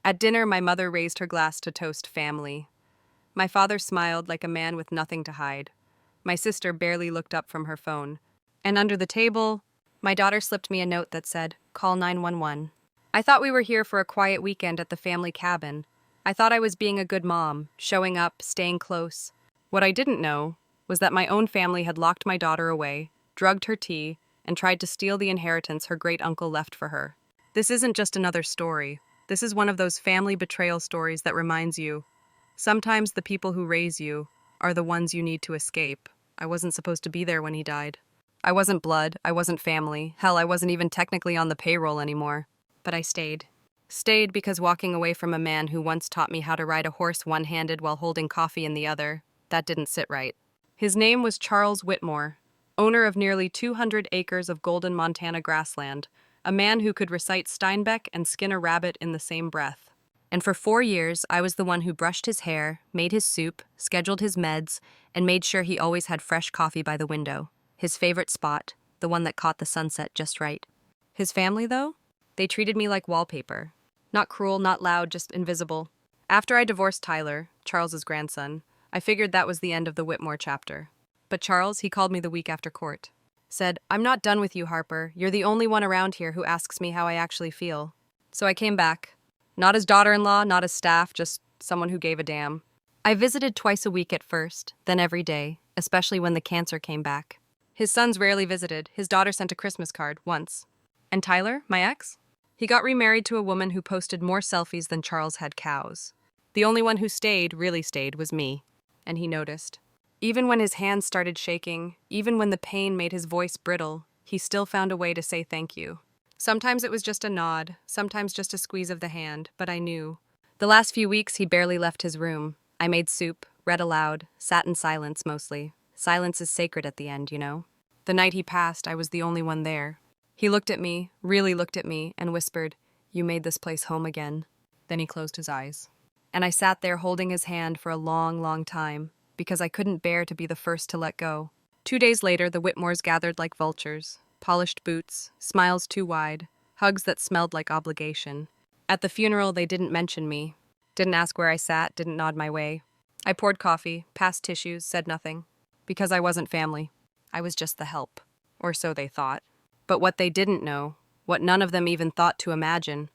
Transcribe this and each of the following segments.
At dinner, my mother raised her glass to toast family. My father smiled like a man with nothing to hide. My sister barely looked up from her phone. And under the table, my daughter slipped me a note that said, "Call 911." I thought we were here for a quiet weekend at the family cabin. I thought I was being a good mom, showing up, staying close. What I didn't know was that my own family had locked my daughter away, drugged her tea, and tried to steal the inheritance her great-uncle left for her. This isn't just another story. This is one of those family betrayal stories that reminds you, sometimes the people who raise you are the ones you need to escape. I wasn't supposed to be there when he died. I wasn't blood, I wasn't family. Hell, I wasn't even technically on the payroll anymore. But I stayed. Stayed because walking away from a man who once taught me how to ride a horse one-handed while holding coffee in the other, that didn't sit right. His name was Charles Whitmore, owner of nearly 200 acres of golden Montana grassland, a man who could recite Steinbeck and skin a rabbit in the same breath. And for 4 years, I was the one who brushed his hair, made his soup, scheduled his meds, and made sure he always had fresh coffee by the window. His favorite spot, the one that caught the sunset just right. His family, though? They treated me like wallpaper. Not cruel, not loud, just invisible. After I divorced Tyler, Charles's grandson, I figured that was the end of the Whitmore chapter. But Charles, he called me the week after court. Said, "I'm not done with you, Harper. You're the only one around here who asks me how I actually feel." So I came back. Not as daughter-in-law, not as staff, just someone who gave a damn. I visited twice a week at first, then every day, especially when the cancer came back. His sons rarely visited. His daughter sent a Christmas card, once. And Tyler, my ex? He got remarried to a woman who posted more selfies than Charles had cows. The only one who stayed, really stayed, was me. And he noticed. Even when his hands started shaking, even when the pain made his voice brittle, he still found a way to say thank you. Sometimes it was just a nod, sometimes just a squeeze of the hand, but I knew. The last few weeks, he barely left his room. I made soup, read aloud, sat in silence mostly. Silence is sacred at the end, you know? The night he passed, I was the only one there. He looked at me, really looked at me, and whispered, "You made this place home again." Then he closed his eyes. And I sat there holding his hand for a long, long time, because I couldn't bear to be the first to let go. 2 days later, the Whitmores gathered like vultures. Polished boots, smiles too wide, hugs that smelled like obligation. At the funeral, they didn't mention me. Didn't ask where I sat, didn't nod my way. I poured coffee, passed tissues, said nothing. Because I wasn't family. I was just the help. Or so they thought. But what they didn't know, what none of them even thought to imagine,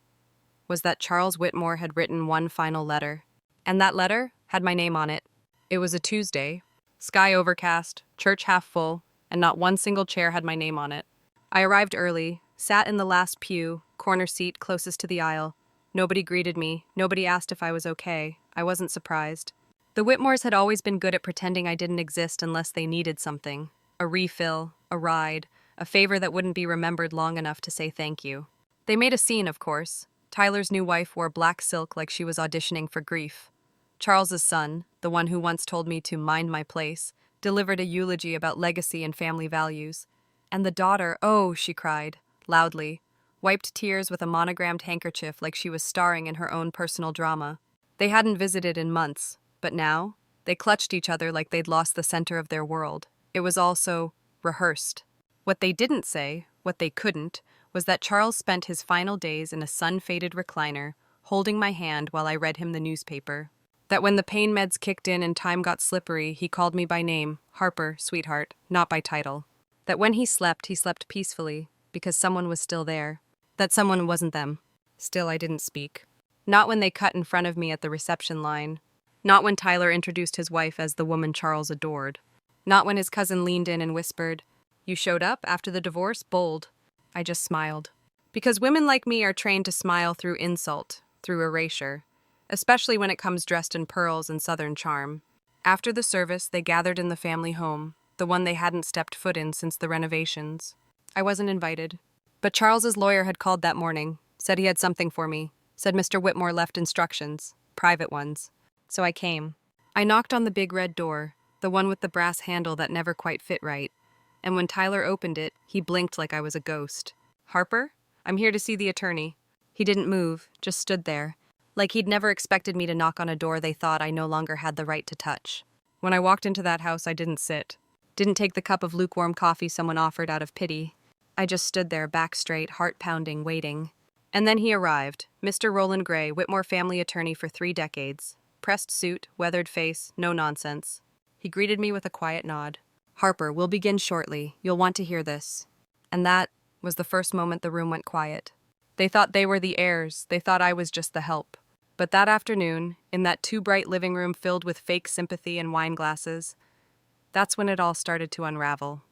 was that Charles Whitmore had written one final letter. And that letter had my name on it. It was a Tuesday, sky overcast, church half full, and not one single chair had my name on it. I arrived early, sat in the last pew, corner seat closest to the aisle. Nobody greeted me, nobody asked if I was okay. I wasn't surprised. The Whitmores had always been good at pretending I didn't exist unless they needed something. A refill, a ride, a favor that wouldn't be remembered long enough to say thank you. They made a scene, of course. Tyler's new wife wore black silk like she was auditioning for grief. Charles's son, the one who once told me to mind my place, delivered a eulogy about legacy and family values. And the daughter, oh, she cried, loudly, wiped tears with a monogrammed handkerchief like she was starring in her own personal drama. They hadn't visited in months, but now, they clutched each other like they'd lost the center of their world. It was all so rehearsed. What they didn't say, what they couldn't, was that Charles spent his final days in a sun-faded recliner, holding my hand while I read him the newspaper. That when the pain meds kicked in and time got slippery, he called me by name, Harper, sweetheart, not by title. That when he slept peacefully, because someone was still there. That someone wasn't them. Still, I didn't speak. Not when they cut in front of me at the reception line. Not when Tyler introduced his wife as the woman Charles adored. Not when his cousin leaned in and whispered, "You showed up after the divorce? Bold." I just smiled. Because women like me are trained to smile through insult, through erasure, especially when it comes dressed in pearls and southern charm. After the service, they gathered in the family home, the one they hadn't stepped foot in since the renovations. I wasn't invited. But Charles's lawyer had called that morning, said he had something for me, said Mr. Whitmore left instructions, private ones. So I came. I knocked on the big red door, the one with the brass handle that never quite fit right. And when Tyler opened it, he blinked like I was a ghost. "Harper? I'm here to see the attorney." He didn't move, just stood there, like he'd never expected me to knock on a door they thought I no longer had the right to touch. When I walked into that house, I didn't sit. Didn't take the cup of lukewarm coffee someone offered out of pity. I just stood there, back straight, heart pounding, waiting. And then he arrived, Mr. Roland Gray, Whitmore family attorney for 3 decades. Pressed suit, weathered face, no nonsense. He greeted me with a quiet nod. "Harper, we'll begin shortly. You'll want to hear this." And that was the first moment the room went quiet. They thought they were the heirs. They thought I was just the help. But that afternoon, in that too-bright living room filled with fake sympathy and wine glasses, that's when it all started to unravel.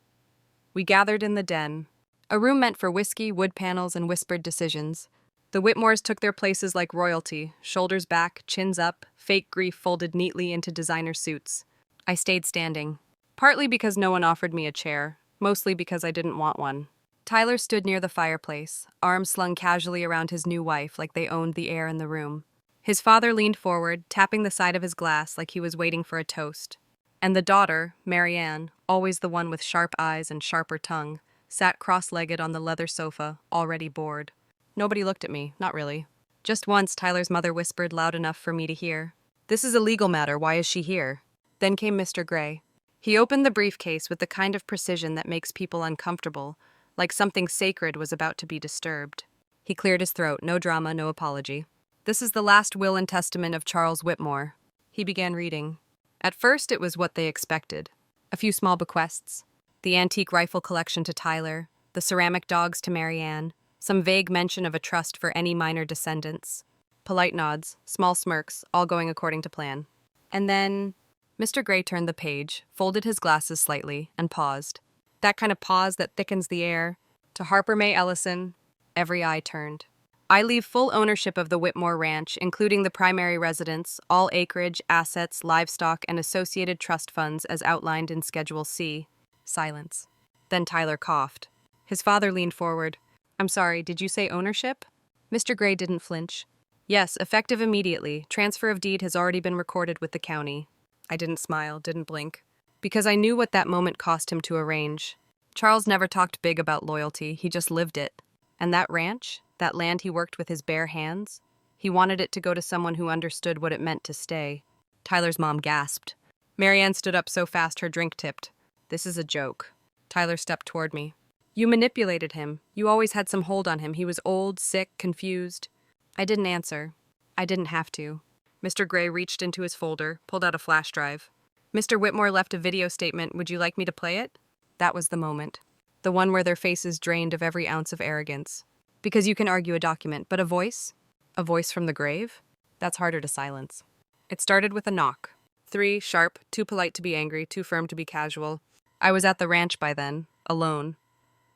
We gathered in the den, a room meant for whiskey, wood panels, and whispered decisions. The Whitmores took their places like royalty, shoulders back, chins up, fake grief folded neatly into designer suits. I stayed standing, partly because no one offered me a chair, mostly because I didn't want one. Tyler stood near the fireplace, arms slung casually around his new wife like they owned the air in the room. His father leaned forward, tapping the side of his glass like he was waiting for a toast. And the daughter, Marianne, always the one with sharp eyes and sharper tongue, sat cross-legged on the leather sofa, already bored. Nobody looked at me, not really. Just once, Tyler's mother whispered loud enough for me to hear, "This is a legal matter, why is she here?" Then came Mr. Gray. He opened the briefcase with the kind of precision that makes people uncomfortable, like something sacred was about to be disturbed. He cleared his throat, no drama, no apology. "This is the last will and testament of Charles Whitmore." He began reading. At first, it was what they expected. A few small bequests. The antique rifle collection to Tyler, the ceramic dogs to Marianne, some vague mention of a trust for any minor descendants. Polite nods, small smirks, all going according to plan. And then Mr. Gray turned the page, folded his glasses slightly, and paused. That kind of pause that thickens the air. To Harper May Ellison, every eye turned. "I leave full ownership of the Whitmore Ranch, including the primary residence, all acreage, assets, livestock, and associated trust funds as outlined in Schedule C." Silence. Then Tyler coughed. His father leaned forward. "I'm sorry, did you say ownership?" Mr. Gray didn't flinch. "Yes, effective immediately. Transfer of deed has already been recorded with the county." I didn't smile, didn't blink. Because I knew what that moment cost him to arrange. Charles never talked big about loyalty, he just lived it. And that ranch, that land he worked with his bare hands, he wanted it to go to someone who understood what it meant to stay. Tyler's mom gasped. Marianne stood up so fast her drink tipped. "This is a joke." Tyler stepped toward me. "You manipulated him. You always had some hold on him. He was old, sick, confused." I didn't answer. I didn't have to. Mr. Gray reached into his folder, pulled out a flash drive. "Mr. Whitmore left a video statement. Would you like me to play it?" That was the moment. The one where their faces drained of every ounce of arrogance. Because you can argue a document, but a voice? A voice from the grave? That's harder to silence. It started with a knock. 3, sharp, too polite to be angry, too firm to be casual. I was at the ranch by then, alone.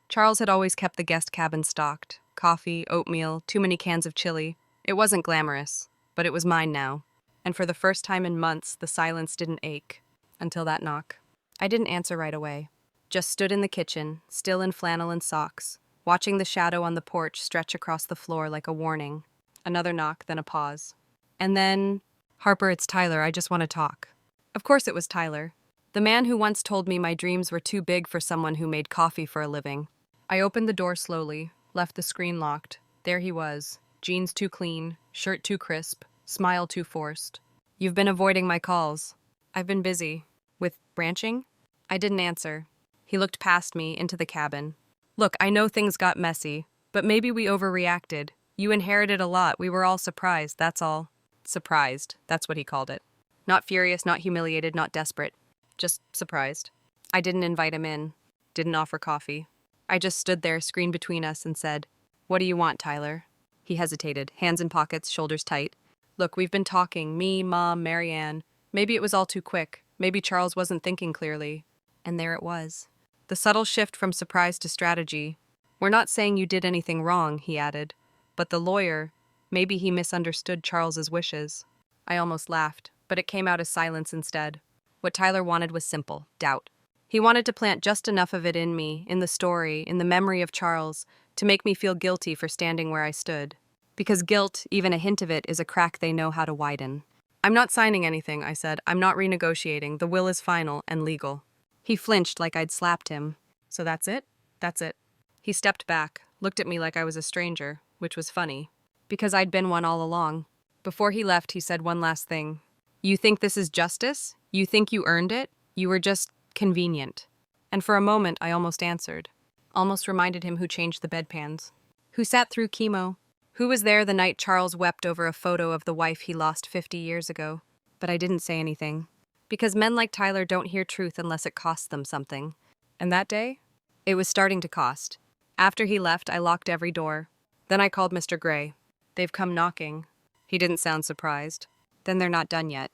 Charles had always kept the guest cabin stocked. Coffee, oatmeal, too many cans of chili. It wasn't glamorous, but it was mine now. And for the first time in months, the silence didn't ache. Until that knock. I didn't answer right away. Just stood in the kitchen, still in flannel and socks, watching the shadow on the porch stretch across the floor like a warning. Another knock, then a pause. And then, "Harper, it's Tyler, I just want to talk." Of course it was Tyler. The man who once told me my dreams were too big for someone who made coffee for a living. I opened the door slowly, left the screen locked. There he was. Jeans too clean, shirt too crisp, smile too forced. "You've been avoiding my calls." "I've been busy." "With ranching?" I didn't answer. He looked past me, into the cabin. "Look, I know things got messy, but maybe we overreacted. You inherited a lot, we were all surprised, that's all." Surprised, that's what he called it. Not furious, not humiliated, not desperate. Just surprised. I didn't invite him in. Didn't offer coffee. I just stood there, screen between us, and said, "What do you want, Tyler?" He hesitated, hands in pockets, shoulders tight. "Look, we've been talking, me, Mom, Marianne. Maybe it was all too quick. Maybe Charles wasn't thinking clearly." And there it was. The subtle shift from surprise to strategy. "We're not saying you did anything wrong," he added. "But the lawyer, maybe he misunderstood Charles's wishes." I almost laughed, but it came out as silence instead. What Tyler wanted was simple, doubt. He wanted to plant just enough of it in me, in the story, in the memory of Charles, to make me feel guilty for standing where I stood. Because guilt, even a hint of it, is a crack they know how to widen. "I'm not signing anything," I said. "I'm not renegotiating. The will is final and legal." He flinched like I'd slapped him. "So that's it?" "That's it." He stepped back, looked at me like I was a stranger, which was funny, because I'd been one all along. Before he left, he said one last thing. "You think this is justice? You think you earned it? You were just convenient." And for a moment, I almost answered. Almost reminded him who changed the bedpans. Who sat through chemo. Who was there the night Charles wept over a photo of the wife he lost 50 years ago? But I didn't say anything. Because men like Tyler don't hear truth unless it costs them something. And that day? It was starting to cost. After he left, I locked every door. Then I called Mr. Gray. They've come knocking. He didn't sound surprised. Then they're not done yet.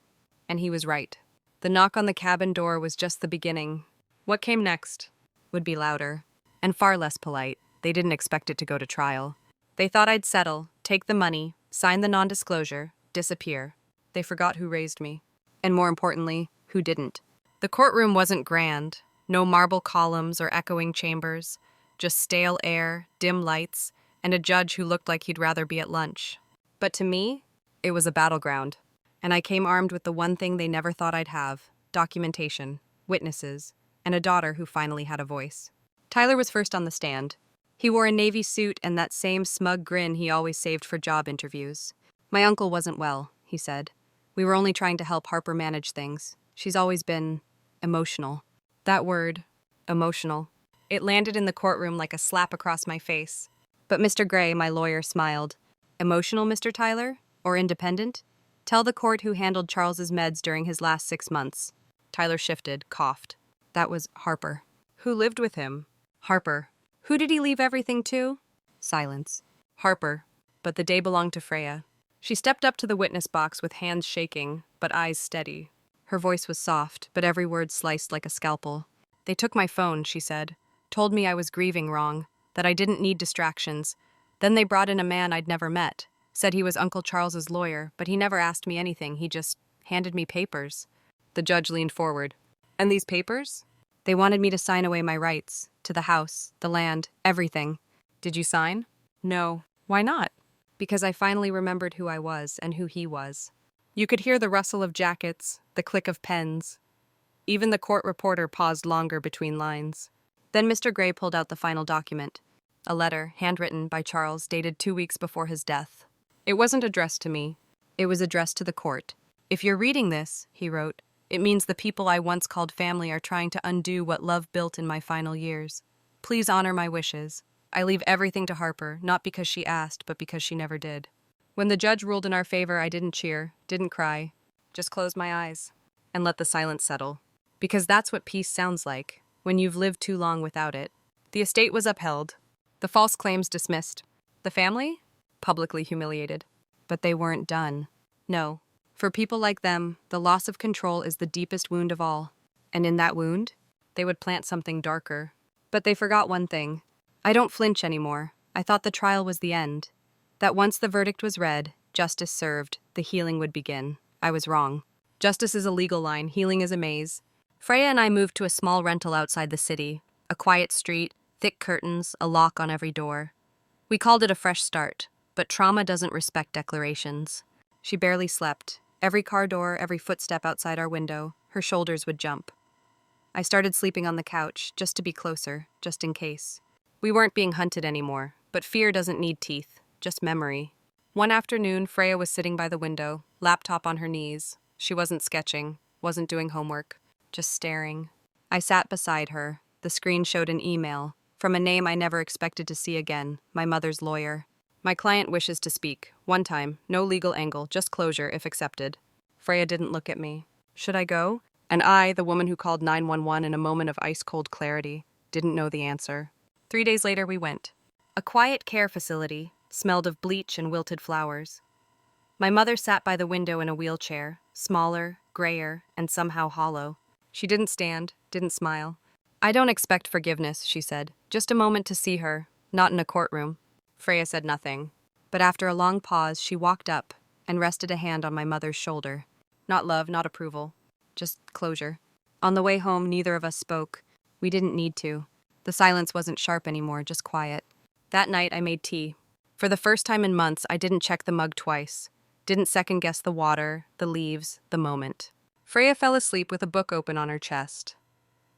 And he was right. The knock on the cabin door was just the beginning. What came next would be louder and far less polite. They didn't expect it to go to trial. They thought I'd settle, take the money, sign the non-disclosure, disappear. They forgot who raised me. And more importantly, who didn't. The courtroom wasn't grand. No marble columns or echoing chambers. Just stale air, dim lights, and a judge who looked like he'd rather be at lunch. But to me, it was a battleground. And I came armed with the one thing they never thought I'd have: documentation, witnesses, and a daughter who finally had a voice. Tyler was first on the stand. He wore a navy suit and that same smug grin he always saved for job interviews. My uncle wasn't well, he said. We were only trying to help Harper manage things. She's always been emotional. That word, emotional. It landed in the courtroom like a slap across my face. But Mr. Gray, my lawyer, smiled. Emotional, Mr. Tyler? Or independent? Tell the court who handled Charles's meds during his last 6 months. Tyler shifted, coughed. That was Harper. Who lived with him? Harper. Who did he leave everything to? Silence. Harper. But the day belonged to Freya. She stepped up to the witness box with hands shaking, but eyes steady. Her voice was soft, but every word sliced like a scalpel. They took my phone, she said. Told me I was grieving wrong, that I didn't need distractions. Then they brought in a man I'd never met. Said he was Uncle Charles's lawyer, but he never asked me anything. He just handed me papers. The judge leaned forward. And these papers? They wanted me to sign away my rights. To the house, the land, everything. Did you sign? No. Why not? Because I finally remembered who I was and who he was. You could hear the rustle of jackets, the click of pens. Even the court reporter paused longer between lines. Then Mr. Gray pulled out the final document. A letter, handwritten by Charles, dated 2 weeks before his death. It wasn't addressed to me. It was addressed to the court. If you're reading this, he wrote, it means the people I once called family are trying to undo what love built in my final years. Please honor my wishes. I leave everything to Harper, not because she asked, but because she never did. When the judge ruled in our favor, I didn't cheer, didn't cry, just closed my eyes and let the silence settle. Because that's what peace sounds like, when you've lived too long without it. The estate was upheld, the false claims dismissed, the family publicly humiliated. But they weren't done. No. For people like them, the loss of control is the deepest wound of all. And in that wound, they would plant something darker. But they forgot one thing. I don't flinch anymore. I thought the trial was the end. That once the verdict was read, justice served, the healing would begin. I was wrong. Justice is a legal line, healing is a maze. Freya and I moved to a small rental outside the city. A quiet street, thick curtains, a lock on every door. We called it a fresh start, but trauma doesn't respect declarations. She barely slept. Every car door, every footstep outside our window, her shoulders would jump. I started sleeping on the couch, just to be closer, just in case. We weren't being hunted anymore, but fear doesn't need teeth, just memory. One afternoon, Freya was sitting by the window, laptop on her knees. She wasn't sketching, wasn't doing homework, just staring. I sat beside her. The screen showed an email from a name I never expected to see again, my mother's lawyer. My client wishes to speak. One time, no legal angle, just closure if accepted. Freya didn't look at me. Should I go? And I, the woman who called 911 in a moment of ice-cold clarity, didn't know the answer. 3 days later, we went. A quiet care facility, smelled of bleach and wilted flowers. My mother sat by the window in a wheelchair, smaller, grayer, and somehow hollow. She didn't stand, didn't smile. I don't expect forgiveness, she said. Just a moment to see her, not in a courtroom. Freya said nothing, but after a long pause, she walked up and rested a hand on my mother's shoulder. Not love, not approval, just closure. On the way home, neither of us spoke. We didn't need to. The silence wasn't sharp anymore, just quiet. That night, I made tea. For the first time in months, I didn't check the mug twice. Didn't second-guess the water, the leaves, the moment. Freya fell asleep with a book open on her chest.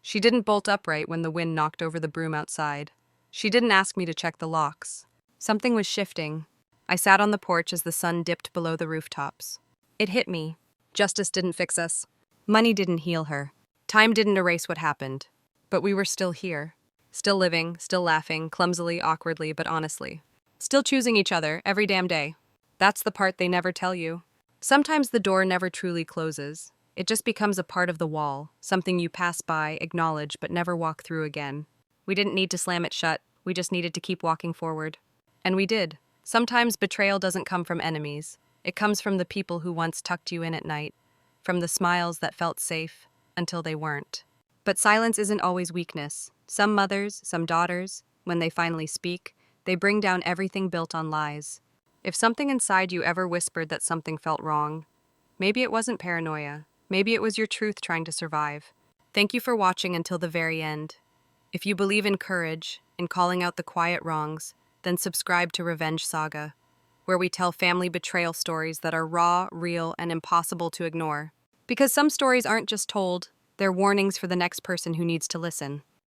She didn't bolt upright when the wind knocked over the broom outside. She didn't ask me to check the locks. Something was shifting. I sat on the porch as the sun dipped below the rooftops. It hit me. Justice didn't fix us. Money didn't heal her. Time didn't erase what happened. But we were still here. Still living, still laughing, clumsily, awkwardly, but honestly. Still choosing each other every damn day. That's the part they never tell you. Sometimes the door never truly closes. It just becomes a part of the wall, something you pass by, acknowledge, but never walk through again. We didn't need to slam it shut, we just needed to keep walking forward. And we did. Sometimes betrayal doesn't come from enemies. It comes from the people who once tucked you in at night, from the smiles that felt safe until they weren't. But silence isn't always weakness. Some mothers, some daughters, when they finally speak, they bring down everything built on lies. If something inside you ever whispered that something felt wrong, maybe it wasn't paranoia. Maybe it was your truth trying to survive. Thank you for watching until the very end. If you believe in courage, in calling out the quiet wrongs, then subscribe to Revenge Saga, where we tell family betrayal stories that are raw, real, and impossible to ignore. Because some stories aren't just told, they're warnings for the next person who needs to listen.